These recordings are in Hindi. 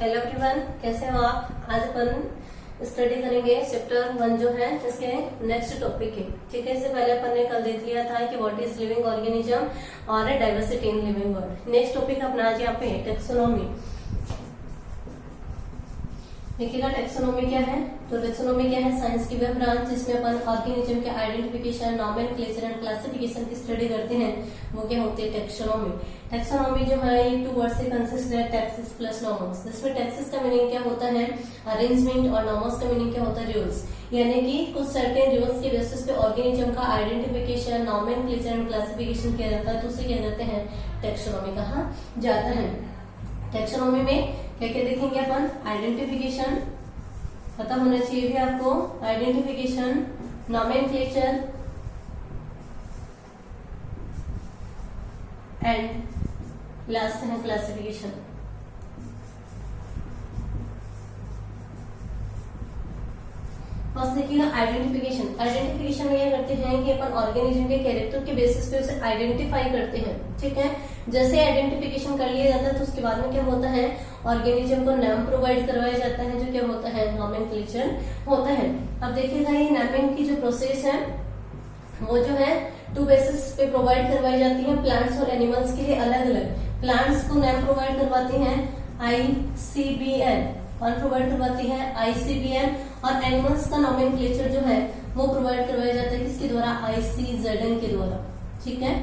हेलो एवरीवन, कैसे हो आप। आज अपन स्टडी करेंगे चैप्टर 1 जो है इसके नेक्स्ट टॉपिक है। ठीक है, इससे पहले अपन ने कल देख लिया था कि व्हाट इज लिविंग ऑर्गेनिज्म और diversity in living world. Next topic अपना आज यहाँ पे टेक्सोनॉमी। देखिएगा टेक्सोनॉमी क्या है। तो टेक्सोनॉमी क्या है, साइंस की वह ब्रांच जिसमें अपन ऑर्गेनिज्म के आइडेंटिफिकेशन, नॉमेनक्लेचर एंड क्लासिफिकेशन की स्टडी करते हैं, वो क्या होती है टेक्सोनॉमी। टेक्सोनॉमी जो है ये 2 वर्ड से कंसिस्ट है, टैक्सिस प्लस नॉमस। इसमें टैक्सिस का मीनिंग क्या होता है अरेंजमेंट और नॉमस का मीनिंग क्या होता है रूल्स, यानी कि कुछ सर्टेन रूल्स के बेसिस पे ऑर्गेनिज्म का आइडेंटिफिकेशन, नॉमेनक्लेचर एंड क्लासिफिकेशन किया जाता है, तो उसे क्या कहते हैं टेक्सोनॉमी कहा जाता है। टेक्सोनॉमी में क्या क्या देखेंगे अपन, आइडेंटिफिकेशन पता होना चाहिए भी आपको, आइडेंटिफिकेशन, नॉमेनक्लेचर एंड लास्ट है क्लासिफिकेशन। फर्स्ट देखिएगा आइडेंटिफिकेशन। आइडेंटिफिकेशन में यह करते हैं कि अपन ऑर्गेनिज्म के कैरेक्टर के बेसिस पे उसे आइडेंटिफाई करते हैं। ठीक है, जैसे आइडेंटिफिकेशन कर लिया जाता है तो उसके बाद में क्या होता है ऑर्गेनिज्म को नाम प्रोवाइड करवाया जाता है, जो क्या होता है नॉमेनक्लेचर होता है। अब देखिएगा ये नेमिंग की जो प्रोसेस है वो जो है 2 बेसिस पे प्रोवाइड करवाई जाती है। प्लांट्स और एनिमल्स के लिए अलग अलग। प्लांट्स को नाम प्रोवाइड करवाती है ICBN और प्रोवाइड करवाती है ICBN, और एनिमल्स का नॉमेनक्लेचर जो है वो प्रोवाइड करवाया जाता है किसके द्वारा, ICZN के द्वारा। ठीक है,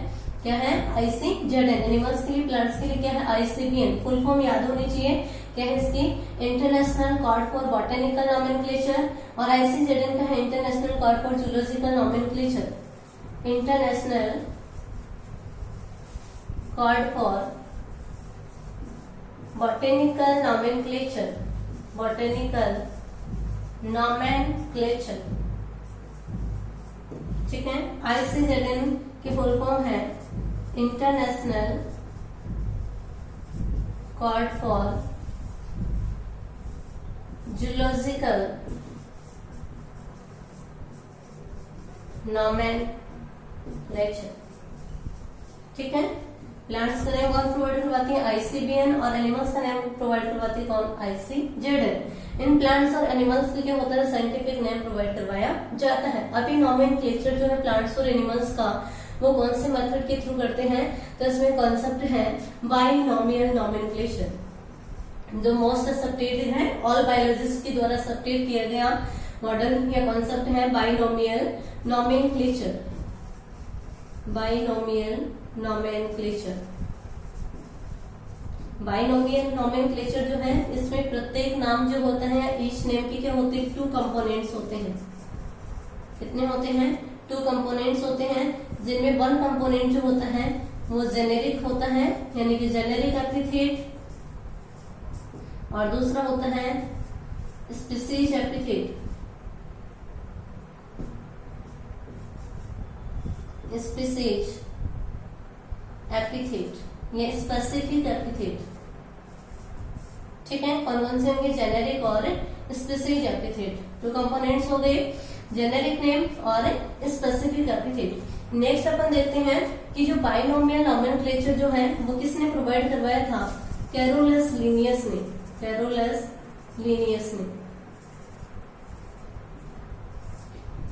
क्या है ICZN। एनिमल्स के लिए, प्लांट्स के लिए क्या है ICBN। फुल फॉर्म याद होनी चाहिए, क्या है इसकी international code for botanical nomenclature, और ICZN का है international code for zoological nomenclature. International code for botanical nomenclature, botanical nomenclature. ठीक है, ICZN की फुल फॉर्म है international code for zoological nomenclature. ठीक है, प्लांट्स का नेम कौन प्रोवाइड करवाती है ICBN, और एनिमल्स का नेम प्रोवाइड करवाती है कौन ICZN। इन प्लांट्स और एनिमल्स के क्या होता है साइंटिफिक नेम प्रोवाइड करवाया जाता है। अभी नॉमेनक्लेचर जो है प्लांट्स और एनिमल्स का वो कौन से मेथड के थ्रू करते हैं, तो इसमें कॉन्सेप्ट है बाइनोमियल नॉमेनक्लेचर, जो मोस्ट एक्सेप्टेड है, ऑल बायोलॉजिस्ट के द्वारा एक्सेप्टेड किया गया मॉडल या कॉन्सेप्ट है binomial nomenclature. Binomial nomenclature. Binomial nomenclature जो है इसमें प्रत्येक नाम जो होता है ईच नेम की क्या होते हैं 2 कंपोनेंट्स होते हैं। कितने होते हैं 2 कंपोनेंट्स होते हैं, जिनमें 1 कंपोनेंट जो होता है वो जेनेरिक होता है, यानी कि जेनेरिक एपिथेट, और दूसरा होता है स्पीसीज एपिथेट। स्पीसीज एपिथेट या स्पेसिफिक एपिथेट। ठीक है, कौन से होंगे जेनेरिक और स्पेसिफिक एपिथेट। 2 कंपोनेंट्स हो गए, जेनेरिक नेम और स्पेसिफिक एपिथेट। नेक्स्ट अपन देखते हैं कि जो बाइनोमियल नॉमेनक्लेचर जो है वो किसने प्रोवाइड करवाया था, कैरोलस लिनियस ने। कैरोलस लिनियस ने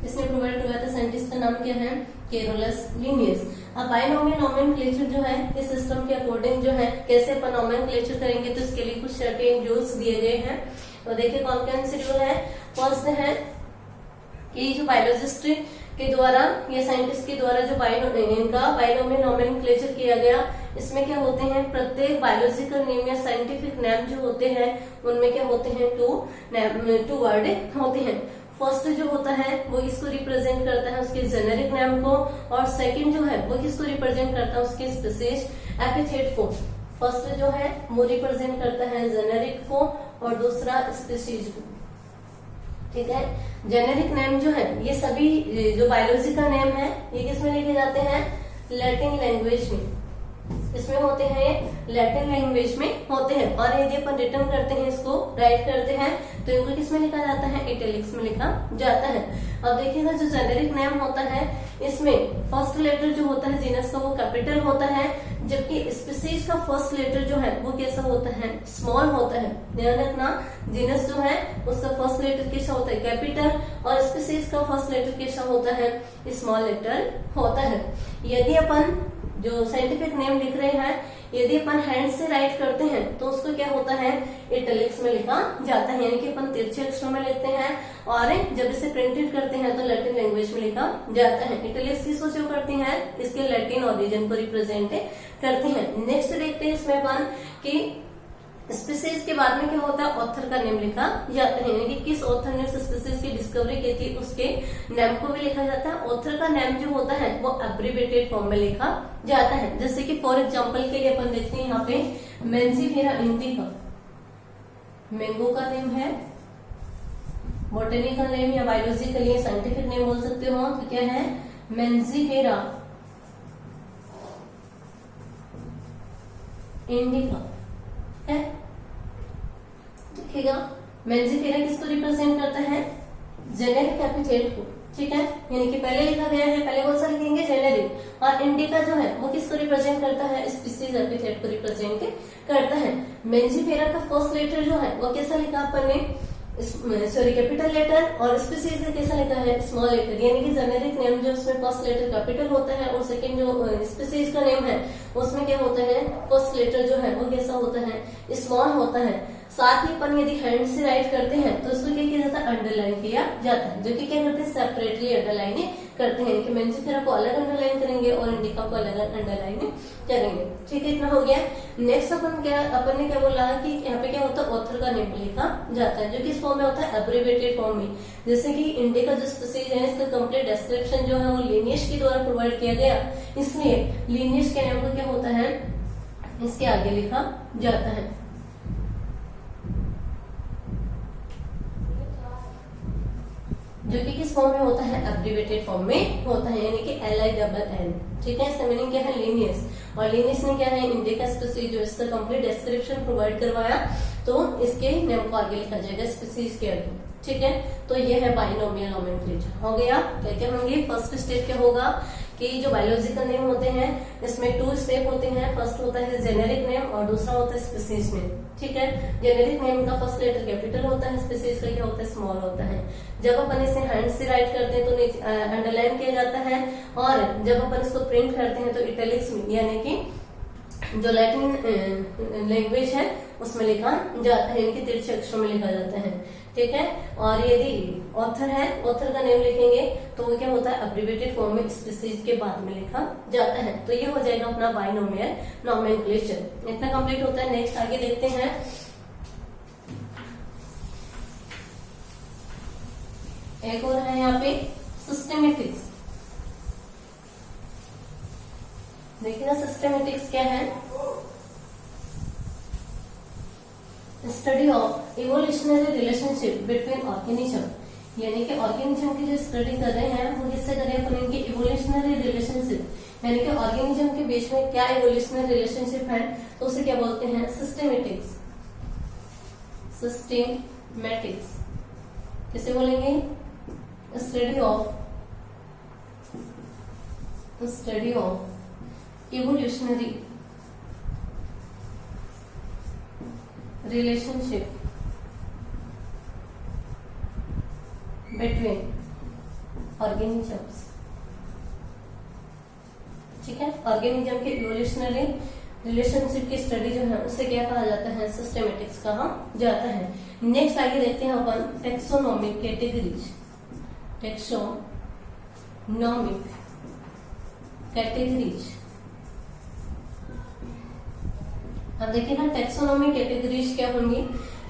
इसने प्रोवाइड करवाया था। साइंटिस्ट का नाम क्या है कैरोलस लिनियस। अब बाइनोमियल नॉमेनक्लेचर जो है इस सिस्टम के अकॉर्डिंग जो है कैसे अपन नॉमेनक्लेचर करेंगे, तो इसके लिए कुछ सर्टेन रूल्स दिए गए हैं। तो देखिए कौन कौन से रूल है। फर्स्ट है कि जो बायोलॉजिस्ट के द्वारा या साइंटिस्ट के द्वारा जो इनका बाइनोमियल नॉमेनक्लेचर किया गया, इसमें क्या होते हैं प्रत्येक बायोलॉजिकल नेम या साइंटिफिक नेम जो होते हैं उनमें क्या होते हैं 2 वर्ड होते हैं। फर्स्ट जो होता है वो इसको रिप्रेजेंट करता है उसके जेनेरिक नेम को, और सेकंड जो है वो किसको रिप्रेजेंट करता है उसके स्पीसीज एपिथेट को। फर्स्ट जो है वो रिप्रेजेंट करता है जेनेरिक को और दूसरा स्पीसीज को। ठीक है, जेनेरिक नेम जो है ये सभी जो बायोलॉजिकल नेम है ये किसमें लिखे जाते हैं लैटिन लैंग्वेज में। इसमें होते हैं लैटिन लैंग्वेज में होते हैं, और यदि अपन रिटर्न करते हैं, इसको राइट करते हैं, तो इनको किस में लिखा जाता है, इटैलिक्स में लिखा जाता है। अब देखिएगा जो जेनेरिक नेम होता है इसमें फर्स्ट लेटर जो होता है जीनस का वो कैपिटल होता है, जबकि स्पीसीज का फर्स्ट लेटर जो है वो कैसा होता है, स्मॉल होता है। ध्यान रखना, जीनस जो है उसका फर्स्ट लेटर कैसा होता है, कैपिटल, और स्पीसीज का फर्स्ट लेटर कैसा होता है, स्मॉल लेटर होता है। यदि अपन जो साइंटिफिक नेम लिख रहे हैं, यदि अपन हैंड से राइट करते हैं तो उसको क्या होता है, इटैलिक्स में लिखा जाता है, यानी कि अपन तिरछे अक्षरों में लिखते हैं, और जब इसे प्रिंटेड करते हैं तो लैटिन लैंग्वेज में लिखा जाता है। इटैलिक्स किसको शो करती हैं, इसके लैटिन ओरिजिन को रिप्रेजेंट करते हैं। नेक्स्ट देखते हैं इसमें अपन कि स्पीसीज के बाद में क्या होता है, ऑथर का नेम लिखा जाता है, यानी कि किस ऑथर ने उस स्पीसीज की डिस्कवरी की थी उसके नेम को भी लिखा जाता है। ऑथर का नेम जो होता है वो एब्रिविएटेड फॉर्म में लिखा जाता है। जैसे कि फॉर एग्जांपल के लिए अपन देखते हैं यहाँ पे मेंजिफेरा इंडिका, मैंगो का नेम है, बॉटनिकल नेम या बायोलॉजिकल या साइंटिफिक नेम बोल सकते हो, तो क्या है, मेंजिफेरा इंडिका है। देखिएगा मेंजिफेरा किसको रिप्रेजेंट करता है, जेनेरिक एपिथेट को, ठीक है, यानी कि पहले लिखा गया है, पहले कौन सा लिखेंगे, जेनेरिक, और इंडिका जो है वो किसको रिप्रेजेंट करता है, स्पीसीज एपिथेट को रिप्रेजेंट करता है। मेंजिफेरा का फर्स्ट लेटर जो है वो कैसा लिखा अपन ने, सॉरी कैपिटल लेटर, और स्पीसीज का कैसा लिखा है, स्मॉल लेटर, यानी कि जेनेरिक नेम जो उसमें फर्स्ट लेटर कैपिटल होता है, और सेकंड जो स्पीसीज का नेम है उसमें क्या होता है, फर्स्ट लेटर जो है वो कैसा होता है, स्मॉल होता है। साथ ही अपन यदि हैंड से राइट करते हैं तो उसको क्या किया जाता है, अंडरलाइन किया जाता है, जो कि क्या करते हैं, सेपरेटली अंडरलाइन करते हैं, कि मेंजिफेरा को अलग अंडरलाइन करेंगे और इंडिका को अलग अंडरलाइन करेंगे। ठीक है, इतना हो गया। नेक्स्ट अपन ने क्या बोला कि यहाँ पे क्या होता है, ऑथर का नेम लिखा जाता है, जो कि इस फॉर्म में होता है एब्रिविएटेड फॉर्म में। जैसे कि इंडिका जो स्पीसीज है इसका कंप्लीट डिस्क्रिप्शन जो है वो लिनिएज के द्वारा प्रोवाइड किया गया, इसलिए लिनिएज के नेम को क्या होता है, इसके आगे लिखा जाता है। जो कि किस फॉर्म में होता है, एब्रिविएटेड फॉर्म में होता है, यानी कि LINN। ठीक है, इसका मीनिंग क्या है, लीनियस, और लीनियस में क्या है, इंडिका स्पीसीज जो इसका कंप्लीट डिस्क्रिप्शन प्रोवाइड करवाया तो इसके नेम को आगे लिखा जाएगा स्पीसीज के आगे। ठीक है, तो ये है बाइनोमियल नोमेनक्लेचर हो गया। क्या क्या होंगे, फर्स्ट स्टेप क्या होगा कि जो बायोलॉजिकल नेम होते हैं इसमें 2 स्टेप होते हैं। फर्स्ट होता है जेनेरिक नेम और दूसरा होता है स्पीसीज नेम। ठीक है, जेनेरिक नेम का फर्स्ट लेटर कैपिटल होता है, स्पीसीज का क्या होता है, स्मॉल होता है। जब अपन इसे हैंड से राइट करते हैं तो अंडरलाइन किया जाता है, और जब अपन इसको प्रिंट करते हैं तो इटैलिक्स में, यानी कि जो लैटिन लैंग्वेज है उसमें लिखा जाता है, यानी कि तिरछे अक्षरों में लिखा जाता है। ठीक है, और यदि ऑथर है, ऑथर का नेम लिखेंगे तो वो क्या होता है, एब्रिविएटेड फॉर्म में स्पीसीज के बाद में लिखा जाता है। तो ये हो जाएगा अपना बाइनोमियल नोमेनक्लेचर। इतना कंप्लीट होता है। नेक्स्ट आगे देखते हैं। एक और है यहाँ पे सिस्टेमेटिक्स। देखिए ना, सिस्टेमेटिक्स क्या है, study of evolutionary relationship between organism, यानी कि ऑर्गेनिज्म की जो स्टडी कर रहे हैं वो किससे कर रहे हैं, इनकी इवोल्यूशनरी रिलेशनशिप, यानी कि ऑर्गेनिज्म के बीच में क्या इवोल्यूशनरी रिलेशनशिप है, तो उसे क्या बोलते हैं, सिस्टेमेटिक्स। सिस्टेमेटिक्स किसे बोलेंगे, study of evolutionary relationship between organisms. ठीक है, ऑर्गेनिज्म के इवोल्यूशनरी रिलेशनशिप की स्टडी जो है उसे क्या कहा जाता है, सिस्टेमेटिक्स कहा जाता है। नेक्स्ट आगे देखते हैं अपन टेक्सोनोमिक कैटेगरीज। Taxonomic categories. अब देखिए ना, टेक्सोनोमिक कैटेगरीज क्या होंगी।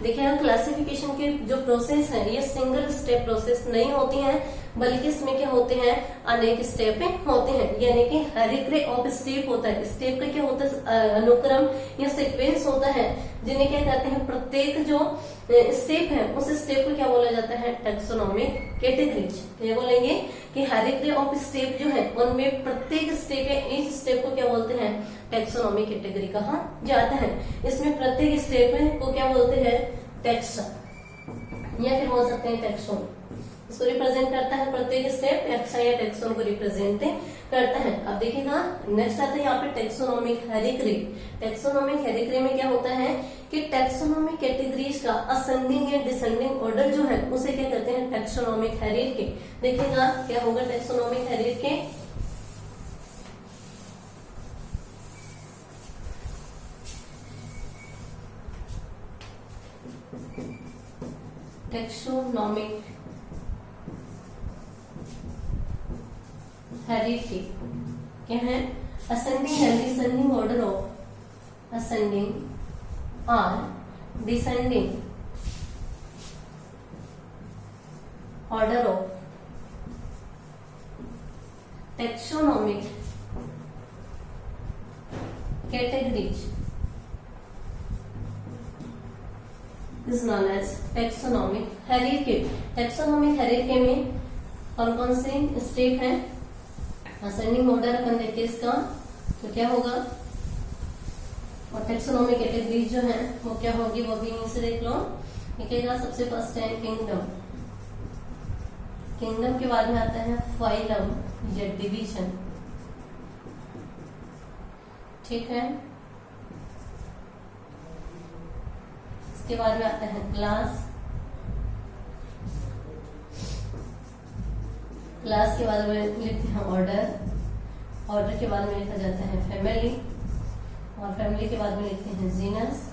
देखिए, क्लासिफिकेशन के जो प्रोसेस है ये सिंगल स्टेप प्रोसेस नहीं होती हैं, बल्कि इसमें क्या होते हैं, अनेक स्टेप होते हैं, यानी कि हेरिक्रे ऑफ स्टेप होता है। स्टेप का क्या होता है, अनुक्रम या सीक्वेंस होता है, जिन्हें क्या कहते हैं, प्रत्येक जो स्टेप है उस स्टेप को क्या बोला जाता है, टैक्सोनॉमिक कैटेगरीज। क्या बोलेंगे कि हेरिक्रे ऑफ स्टेप जो है उनमें प्रत्येक स्टेप या ईच स्टेप को क्या बोलते हैं, टैक्सोनॉमिक कैटेगरी कहा जाता है। इसमें प्रत्येक स्टेप को क्या बोलते हैं, टैक्सा, या फिर बोल सकते हैं टैक्सोन। इसको रिप्रेजेंट करता है प्रत्येक स्टेप टैक्सा या टैक्सोन को रिप्रेजेंट करता है। अब देखिएगा नेक्स्ट आता है यहाँ पे टैक्सोनॉमिक हेरिक्री। टैक्सोनॉमिक हेरिक्री में क्या होता है कि टैक्सोनॉमिक कैटेगरीज का असेंडिंग या डिसेंडिंग ऑर्डर जो है उसे क्या कहते हैं, टैक्सोनॉमिक हेरिक्री। देखिएगा क्या होगा टैक्सोनॉमिक हेरिक्री, टैक्सोनॉमिक हेरिक्री क्या है, ascending and descending order of, ascending और descending order of taxonomic categories is known as taxonomic hierarchy। taxonomic hierarchy में कौन कौन से स्टेप हैं, असेंडिंग ऑर्डर अपन देखते इसका तो क्या होगा, और टैक्सोनॉमिक कैटेगरीज जो है वो क्या होगी वो भी यहीं से देख लो। देखिएगा सबसे फर्स्ट है किंगडम, किंगडम के बाद में आता है फाइलम या डिवीजन, ठीक है। इसके बाद में आता है क्लास, क्लास के बाद में लिखते हैं ऑर्डर, ऑर्डर के बाद में लिखा जाता है फैमिली, और फैमिली के बाद में लिखते हैं जीनस,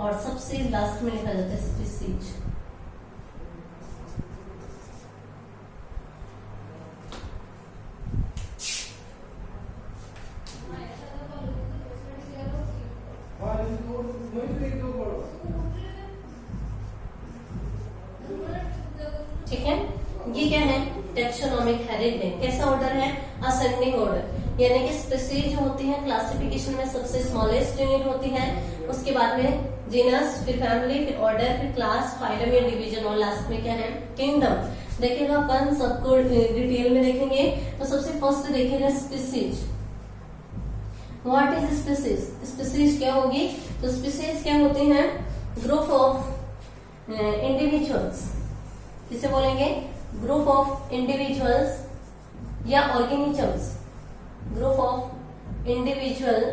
और सबसे लास्ट में लिखा जाता है स्पीसीज। ठीक है, ये क्या है टैक्सोनॉमिक हेरिक्री। कैसा ऑर्डर है, असेंडिंग ऑर्डर, यानी कि स्पीसीज जो होती है क्लासिफिकेशन में सबसे स्मॉलेस्ट यूनिट होती है, उसके बाद में जीनस, फिर फैमिली, फिर ऑर्डर, फिर क्लास, फाइलम या डिवीजन, और लास्ट में क्या है किंगडम। देखिएगा अपन सबको डिटेल में देखेंगे। तो सबसे फर्स्ट देखिएगा species. What is species, species क्या होगी, तो स्पीसीज क्या होती हैं, ग्रुप ऑफ इंडिविजुअल्स, किसे बोलेंगे, ग्रुप ऑफ इंडिविजुअल्स या ऑर्गेनिजम्स, ग्रुप ऑफ इंडिविजुअल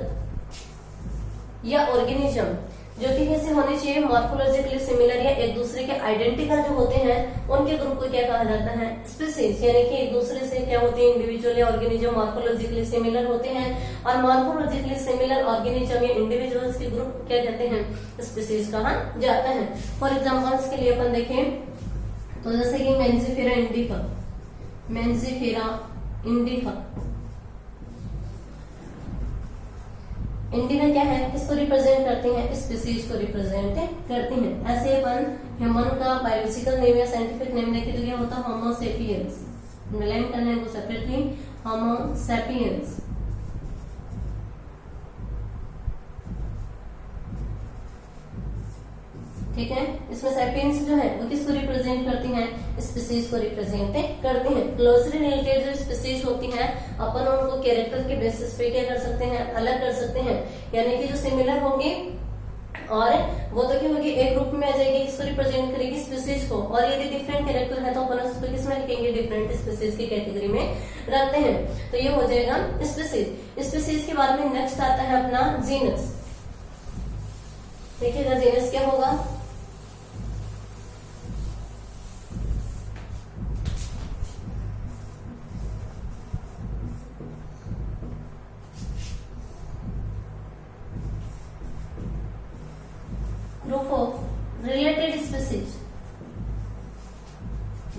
या ऑर्गेनिज्म, जो कि कैसे होने चाहिए, मॉर्फोलॉजिकली सिमिलर या एक दूसरे के आइडेंटिकल जो होते हैं उनके ग्रुप को क्या कहा जाता है, स्पीसीज। यानी कि एक दूसरे से क्या होते हैं, इंडिविजुअल या ऑर्गेनिज्म मॉर्फोलॉजिकली सिमिलर होते हैं, और मॉर्फोलॉजिकली सिमिलर ऑर्गेनिज्म या इंडिविजुअल्स के ग्रुप को क्या कहते हैं, स्पीसीज कहा जाता है। फॉर एग्जाम्पल्स के लिए अपन देखें तो जैसे कि मेंजिफेरा इंडिका, मेंजिफेरा इंडिका, इंडिका क्या है, किसको रिप्रेजेंट करते हैं, स्पीसीज को रिप्रेजेंट करते हैं। ऐसे अपन ह्यूमन का बायोलॉजिकल नेम या साइंटिफिक नेम देखे तो क्या होता है, होमो सेपियंस, अंडरलाइन करना है वो सेपरेटली, होमो सेपियंस। ठीक है, इसमें सेपियंस जो है वो किसको रिप्रेजेंट करती हैं, स्पीसीज को रिप्रेजेंट करती हैं। क्लोजली रिलेटेड जो स्पीसीज होती हैं अपन उनको कैरेक्टर के बेसिस पे क्या कर सकते हैं, अलग कर सकते हैं, यानी कि जो सिमिलर होंगे और वो तो क्या होगी, एक ग्रुप में आ जाएगी, किसको रिप्रेजेंट करेगी, स्पीसीज को, और यदि डिफरेंट कैरेक्टर है तो अपन उसको किसमें रखेंगे, डिफरेंट स्पीसीज की कैटेगरी में रखते हैं। तो ये हो जाएगा स्पीसीज। स्पीसीज के बाद में नेक्स्ट आता है अपना जीनस। देखिएगा जीनस क्या होगा, group of related species,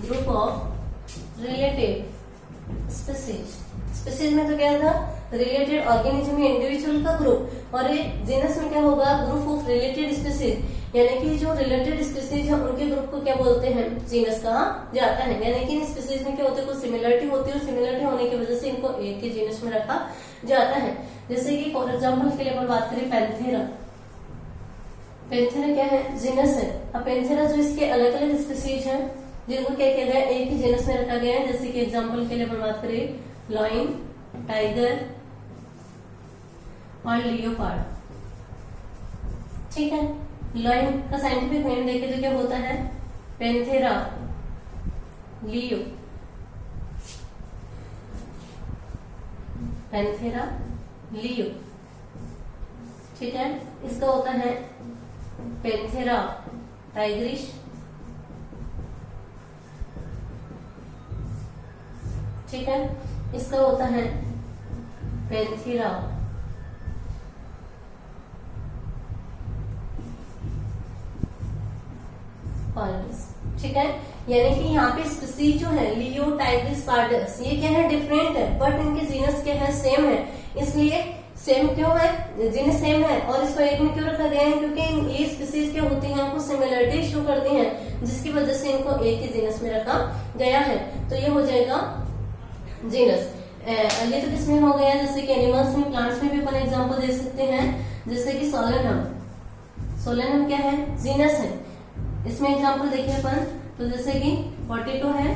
group of related species. Species में तो क्या था, रिलेटेड ऑर्गेनिज्म या इंडिविजुअल का ग्रुप, और ये जीनस में क्या होगा, ग्रुप ऑफ रिलेटेड स्पीसीज, यानी कि जो रिलेटेड स्पीसीज है उनके ग्रुप को क्या बोलते हैं, जीनस कहा जाता है। यानी कि इन स्पीसीज में क्या होते हैं, कुछ सिमिलरिटी होती है और सिमिलरिटी होने की वजह से इनको एक ही जीनस में रखा जाता है। जैसे कि फॉर एग्जाम्पल के लिए अपन बात करें पैंथेरा, पैंथेरा क्या है, जीनस है। अब पैंथेरा जो इसके अलग अलग स्पीसीज है जिनको क्या किया गया, एक ही जीनस में रखा गया है। जैसे कि एग्जाम्पल के लिए अपन बात करें लायन, टाइगर और लियोपार्ड, ठीक है। लायन का साइंटिफिक नेम देखे तो क्या होता है, पैंथेरा लियो, पैंथेरा लियो, ठीक है। इसका होता है पैंथेरा टाइग्रिस, ठीक है। इसका होता है पैंथेरा पार्डस, ठीक है। यानी कि यहाँ पे स्पीसीज जो है लियो, टाइग्रिस, पार्डस, ये क्या है, डिफरेंट है, बट इनके जीनस क्या है, सेम है। इसलिए सेम क्यों है, जीनस सेम है और इसको एक में क्यों रखा गया है, क्योंकि ये स्पीसीज क्या होती हैं, आपको सिमिलरिटी शो करती हैं, जिसकी वजह से इनको एक ही जीनस में रखा गया है। तो ये हो जाएगा जीनस। ये तो किसमें हो गया, जैसे कि एनिमल्स में, प्लांट्स में भी अपन एग्जांपल दे सकते हैं, जैसे कि सोलेनम, सोलेनम क्या है, जीनस है। इसमें एग्जांपल देखिए अपन, तो जैसे कि पोटैटो है,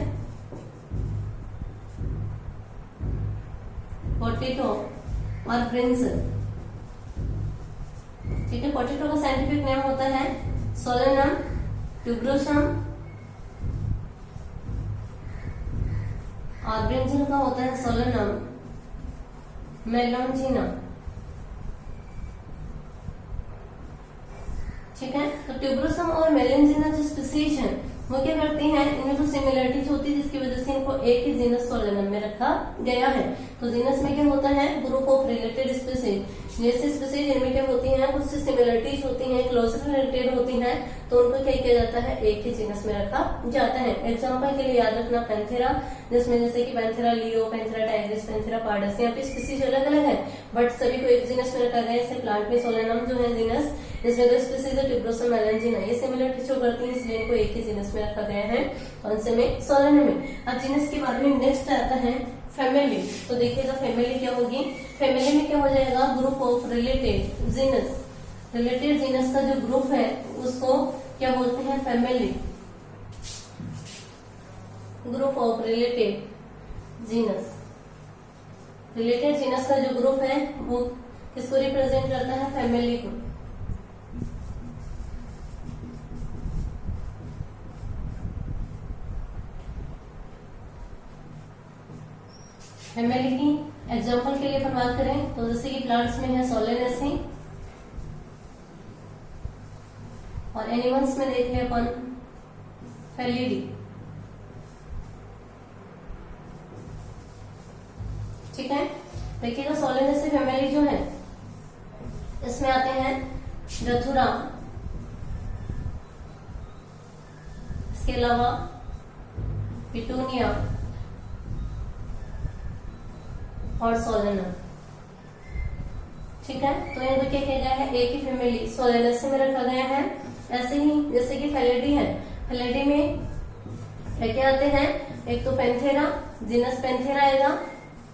पोटैटो और ब्रिंजल, ठीक है। पोटैटो का साइंटिफिक नेम होता है सोलेनम ट्यूबरोसम और ब्रिंजल का होता है सोलेनम मेलोंजिना, ठीक है। तो ट्यूबरोसम और मेलेंजिना जो स्पीसीज है वो क्या करती हैं, इनमें कुछ सिमिलरिटीज होती है जिसकी वजह से इनको एक ही जीनस सोलेनम में रखा गया है। तो जीनस में क्या होता है, ग्रुप ऑफ रिलेटेड स्पीसीज, जैसे स्पीसीज इनमें क्या होती हैं, कुछ सिमिलरिटीज होती हैं, क्लोजली रिलेटेड होती हैं, तो उनको क्या किया जाता है, एक ही जीनस में रखा जाता है। एग्जाम्पल के लिए याद रखना पैंथेरा, जिसमें जैसे कि Panthera leo, Panthera Tigris, Panthera pardus, यहाँ पे स्पीसीज अलग अलग है बट सभी को एक जीनस में रखा गया है। जैसे प्लांट में सोलेनम जो है जीनस, इसमें दो स्पीसीज है ट्यूबरोसम, मेलेंजिना, ये सिमिलरिटी शो करती है, इसलिए इनको एक ही जीनस में रखा गया है। कौन से में, सोलेनम में। अब जीनस के बारे में नेक्स्ट आता है फैमिली। तो देखिएगा फैमिली क्या होगी, फैमिली में क्या हो जाएगा, group of related genus, related genus का जो ग्रुप है उसको क्या बोलते हैं, family, group of related genus. Related genus का जो ग्रुप है वो किसको रिप्रेजेंट करता है, फैमिली को। फैमिली की एग्जाम्पल के लिए अपन बात करें तो जैसे कि प्लांट्स में है सोलेनेसी और एनिमल्स में देख ले अपन फेलिडी, ठीक है। देखिएगा सोलेनेसी फैमिली जो है इसमें आते हैं रथुरा, इसके अलावा पिटूनिया और सोलेनम, ठीक है। तो इनको क्या किया गया है, एक ही फैमिली सोलेनेसी में रखा गया है। ऐसे ही जैसे कि फेलिडी है, फेलिडी में क्या आते हैं, एक तो पैंथेरा, जीनस पैंथेरा आएगा,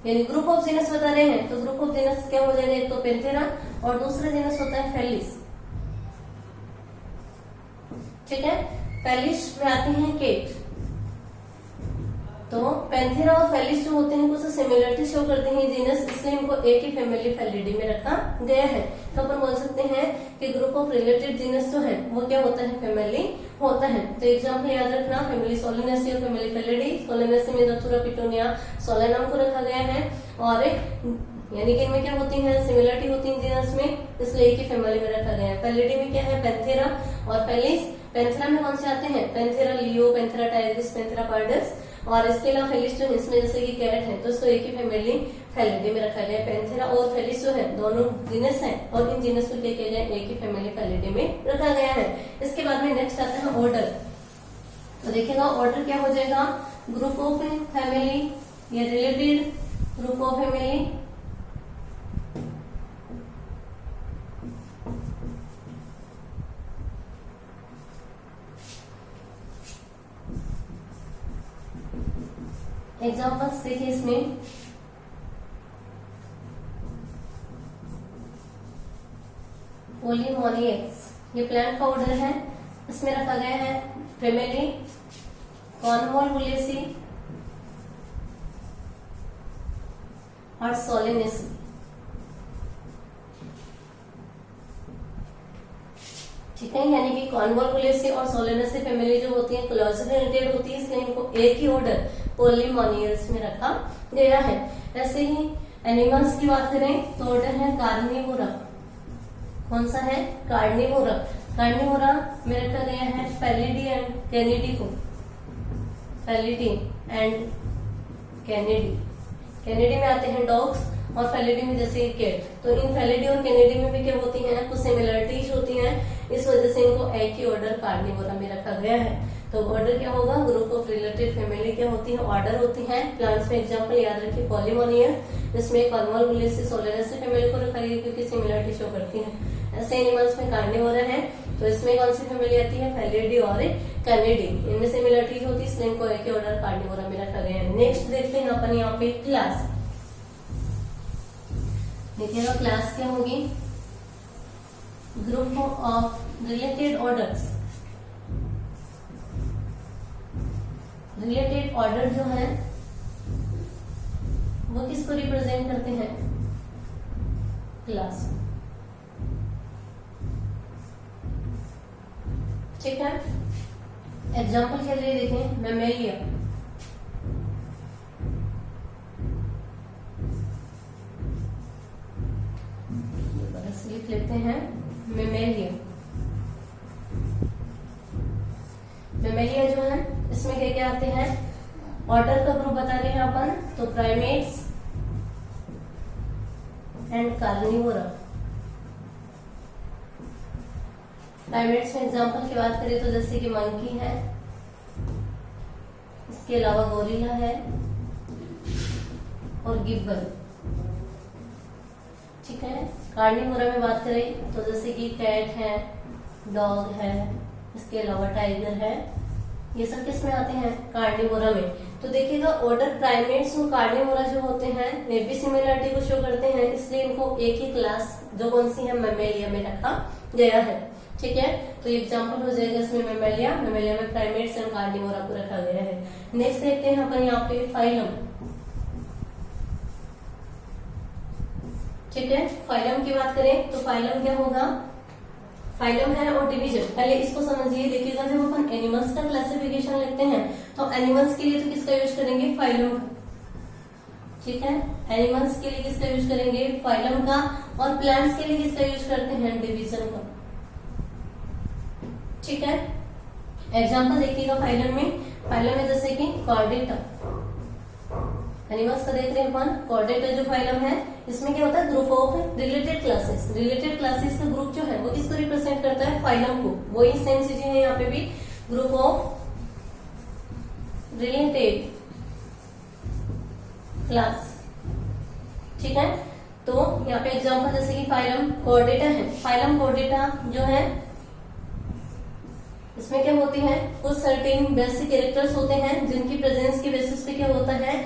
यानी ग्रुप ऑफ जीनस बता रहे हैं तो ग्रुप ऑफ जीनस क्या हो जाएगा, एक तो पैंथेरा और दूसरा जीनस होता है फेलिस, ठीक है। फेलिस में आते हैं केट। तो पैंथेरा और फेलिस जो होते हैं कुछ सिमिलरिटी शो करते हैं जीनस, इसलिए इनको एक ही फैमिली फेलिडी में रखा गया है। तो अपन बोल सकते हैं कि ग्रुप ऑफ रिलेटेड जीनस जो है वो क्या होता है, फैमिली होता है। तो एग्जाम्पल याद रखना, फैमिली सोलेनेसी और फैमिली फेलिडी। सोलेनेसी में रथुरा, पिटूनिया, सोलेनम को रखा गया है और यानी कि इनमें क्या होती है, सिमिलरिटी होती है जीनस में, इसलिए एक ही फैमिली में रखा गया है। फेलिडी में क्या है, पैंथेरा और फेलिस। पैंथेरा में कौन से आते हैं, Panthera leo, Panthera Tigris, Panthera pardus, और इसके अलावा फेलिस जो इसमें जैसे कि कैट है तो इसको एक ही फैमिली फेलिडी में रखा गया है। पैंथेरा और फेलिस जो है दोनों जीनस है और इन जीनस को क्या किया गया, एक ही फैमिली फेलिडी में रखा गया है। इसके बाद में नेक्स्ट आता है ऑर्डर। तो देखिएगा ऑर्डर क्या हो जाएगा, ग्रुप ऑफ फैमिली या related group of family examples देखिए इसमें, पोलीमोनियक्स ये प्लांट का ऑर्डर है, इसमें रखा गया है फैमिली कॉन्वोल्वुलेसी और सोलेनेसी। ठीक है, यानी कि कॉन्वोल्वुलेसी और सोलेनेसी फैमिली जो होती है क्लोजली रिलेटेड होती है, इसलिए इनको एक ही ऑर्डर पोलीमोनियल्स में रखा गया है। ऐसे ही एनिमल्स की बात करें तो ऑर्डर है कार्निवोरा। कौन सा है? कार्निवोरा। कार्निवोरा में रखा गया है फेलिडी एंड कैनिडी को। फेलिडी एंड कैनिडी, कैनिडी में आते हैं डॉग्स और फेलिडी में जैसे कैट। तो इन फेलिडी और कैनिडी में भी क्या होती हैं, कुछ सिमिलरिटीज होती हैं, इस वजह से इनको एक ही ऑर्डर कार्निवोरा में रखा गया है। तो ऑर्डर क्या होगा? ग्रुप ऑफ रिलेटेड फैमिली क्या होती है? ऑर्डर होती है। प्लांट्स में एग्जांपल याद रखिए पोलीमोनियस, जिसमें कॉन्वोल्वुलेसी सोलेनेसी फैमिली को रखा गया क्योंकि सिमिलरिटी शो करती है। ऐसे एनिमल्स में कार्निवोरा है, तो इसमें कौन सी फैमिली आती है? फेलिडी और कैनिडी, इनमें सिमिलरिटीज होती है, इसलिए इनको एक ही ऑर्डर कार्निवोरा में रखा गया है। नेक्स्ट देखते हैं अपन यहाँ पे क्लास। देखिएगा क्लास क्या होगी? Group of related orders. Related order जो है वो किसको रिप्रेजेंट करते हैं? क्लास। ठीक है, एग्जाम्पल के लिए देखें मैमेलिया। लिख लेते हैं मैमेलिया। मैमेलिया जो है इसमें क्या क्या आते हैं? ऑर्डर का ग्रुप बता रहे हैं अपन, तो प्राइमेट्स एंड कार्निवोरा। प्राइमेट्स में एग्जांपल की बात करें तो जैसे कि मंकी है, इसके अलावा गोरिल्ला है और गिब्बन। ठीक है, कार्निवोरा में बात करें तो जैसे कि कैट है, डॉग है, इसके अलावा टाइगर है, ये सब किस में आते हैं? कार्निवोरा में। तो देखिएगा ऑर्डर प्राइमेट्स और कार्निवोरा जो होते हैं वे भी सिमिलरिटी को शो करते हैं, इसलिए इनको एक ही क्लास जो कौन सी है मैमेलिया में रखा गया है। ठीक है, तो ये एग्जांपल हो जाएगा इसमें मैमेलिया। मैमेलिया में प्राइमेट्स एंड कार्निवोरा को रखा गया है। नेक्स्ट देखते हैं अपन यहाँ पे फाइलम। ठीक है, फाइलम की बात करें तो फाइलम क्या होगा? फाइलम है और डिवीजन। पहले इसको समझिए, देखिएगा जब अपन एनिमल्स का क्लासिफिकेशन लिखते हैं तो एनिमल्स के लिए तो किसका यूज करेंगे? फाइलम का। ठीक है, एनिमल्स के लिए किसका यूज करेंगे? फाइलम का। और प्लांट्स के लिए किसका यूज करते हैं? डिवीजन का। ठीक है, एग्जाम्पल देखिएगा फाइलम में। फाइलम में जैसे कि कॉर्डेटा, एनिमल्स का देख रहे हैं अपन। कॉर्डेटा जो फाइलम है इसमें क्या होता है? Group of related classes. Related classes का ग्रुप जो है वो किसको रिप्रेजेंट करता है? फाइलम को। वही सेम चीजें हैं यहाँ पे भी, ग्रुप ऑफ रिलेटेड क्लास। ठीक है, तो यहाँ पे एग्जांपल जैसे कि फाइलम कॉर्डेटा है। फाइलम कॉर्डेटा जो है इसमें क्या होती है? कुछ सर्टेन बेसिक कैरेक्टर्स होते हैं जिनकी प्रेजेंस की बेसिस पे क्या होता है?